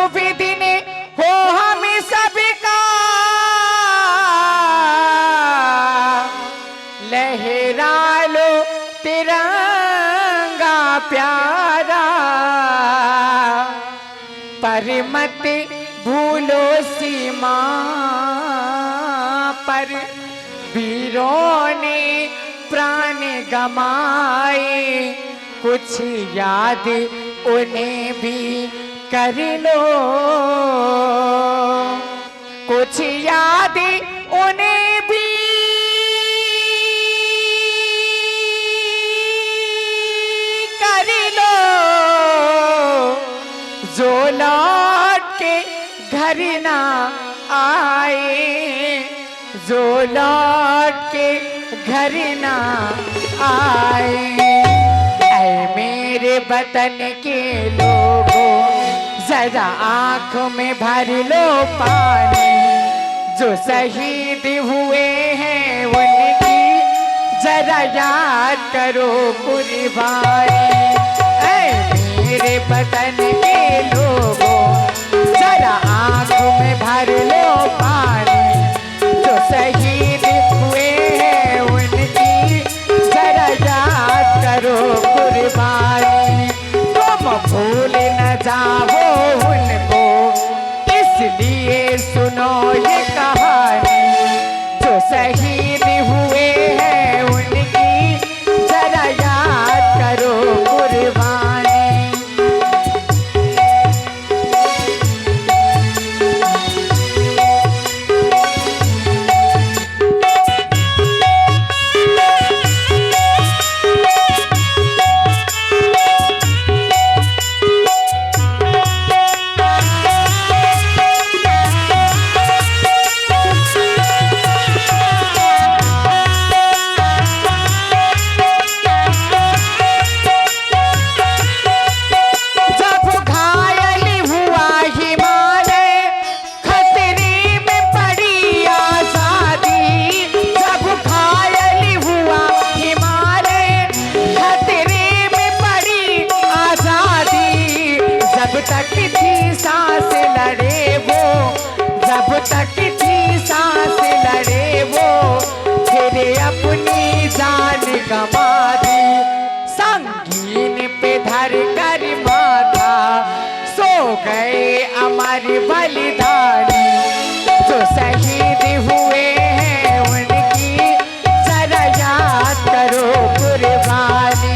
शुभ दिन हो हम सबका, लहरा लो तिरंगा प्यारा, पर मत भूलो सीमा पर वीरों ने प्राण गमाए, कुछ याद उन्हें भी कर लो, कुछ याद उन्हें भी कर लो, जो लौट के घर ना आए, जो लौट के घर ना आए। ऐ मेरे वतन के लोगों, जरा आंखों में भर लो पानी, जो शहीद हुए हैं उनकी जरा याद करो कुर्बानी। ऐ मेरे वतन के लोगों, जरा आंखों में भर लो पानी, जो शहीद हुए हैं उनकी जरा याद करो कुर्बानी। तुम भूल न जाओ उनको, इसलिए सुनो ये कहानी, जो शहीद हुए हैं उनकी जरा याद करो कुर्बानी। अपनी जान गवा दी, संगीन पे धर कर माथा सो गए अमर बलिदानी, जो शहीद हुए हैं उनकी जरा याद करो कुर्बानी।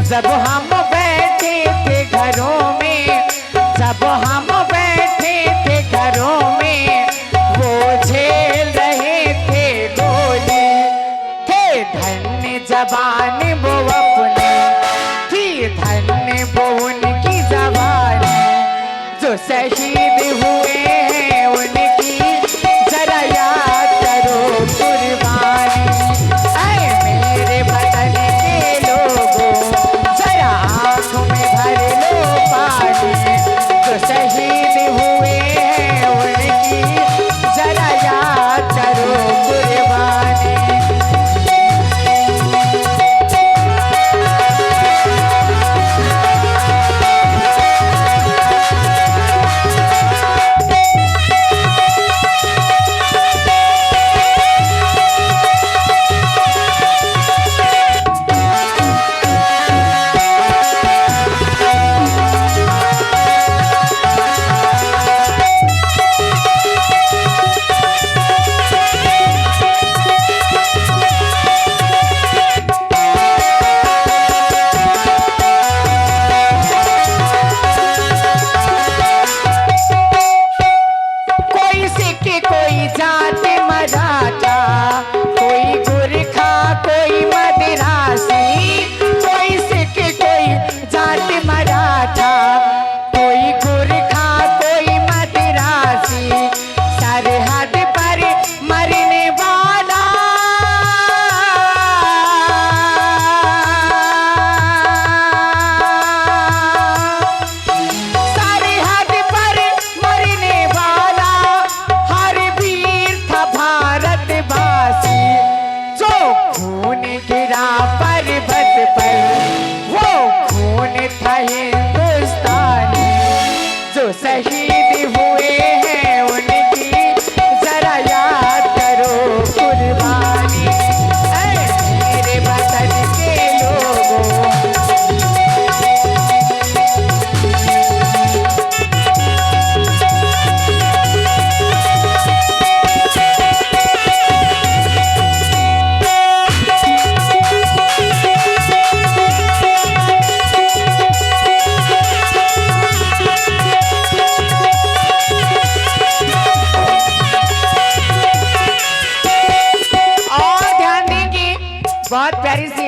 जब हम बैठे थे घरों में, जब हम बैठे थे घरों में, वो झेल रहे थे गोली, थे धन्य जवान वो अपने, थी धन्य वो उनकी जवानी, जो शहीद हुए हैं उनकी जरा याद करो कुर्बानी। ऐ मेरे वतन के लोगों, जरा आंखों में भर लो पानी, जो शहीद हुए हैं उनकी जरा याद करो कुर्बानी।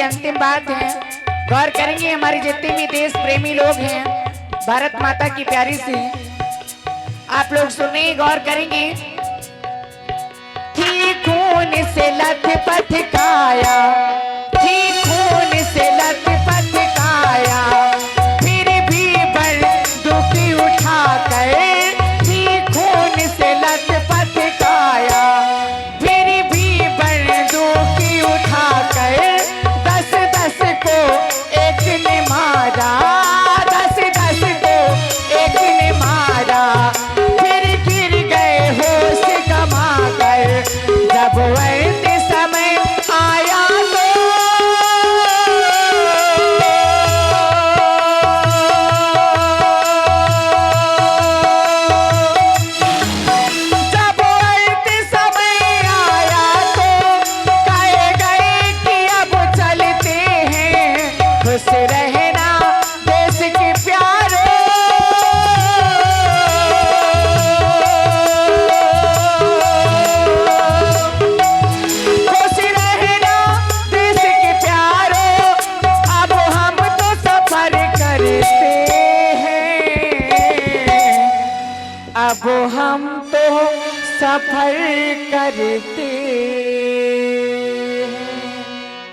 अंतिम बात है, गौर करेंगे हमारे जितने भी देश प्रेमी लोग हैं, भारत माता की प्यारी सी आप लोग सुने, गौर करेंगे। थी खून से लथपथ काया, थी खून से लथपथ काया, फिर भी बंदूकी उठाकर, थी खून से लथपथ काया, फिर भी बंदूकी उठाकर 10-10 को एक ने मारा, 10-10 को एक ने मारा, फिर गिर गए होश गमा कर, जब अंत समय आया तो जब अंत समय आया तो कहे गए कि अब चलते हैं, खुश रहना देश के प्यारों, खुश रहना देश के प्यारों, अब हम तो सफर करते हैं, अब हम तो सफर करते हैं,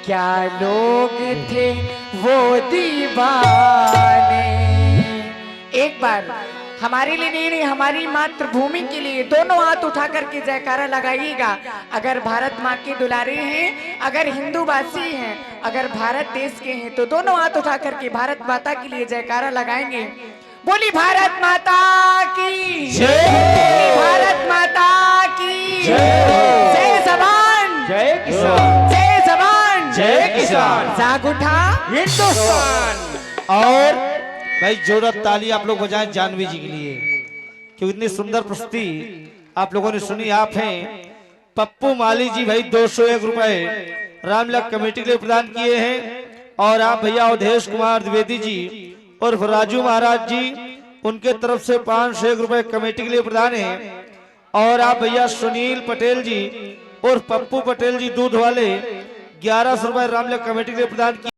क्या लोग थे वो दीवाने। एक बार हमारे लिए नहीं, हमारी मातृभूमि के लिए दोनों हाथ उठा करके जयकारा लगाइएगा। अगर भारत माँ के दुलारे हैं, अगर हिंदूवासी हैं, अगर भारत देश के हैं, तो दोनों हाथ उठा करके भारत माता के लिए जयकारा लगाएंगे। बोली भारत माता की जय, भारत माता की जय जवान जय किसान, जय जवान जय किसान, जाग उठा हिंदुस्तान। और भाई जोरदार ताली आप लोग बजाएं जानवी जी के लिए, क्योंकि इतनी सुंदर प्रस्तुति आप लोगों ने सुनी। आप हैं पप्पू माली जी, भाई 201 रुपए रामलला कमेटी के लिए प्रदान किए हैं। और आप भैया अवधेश कुमार द्विवेदी जी और राजू महाराज जी, उनके तरफ से 501 रुपए कमेटी के लिए प्रदान है। और आप भैया सुनील पटेल जी और पप्पू पटेल जी दूध वाले 1100 रुपए रामलला कमेटी के लिए प्रदान किए।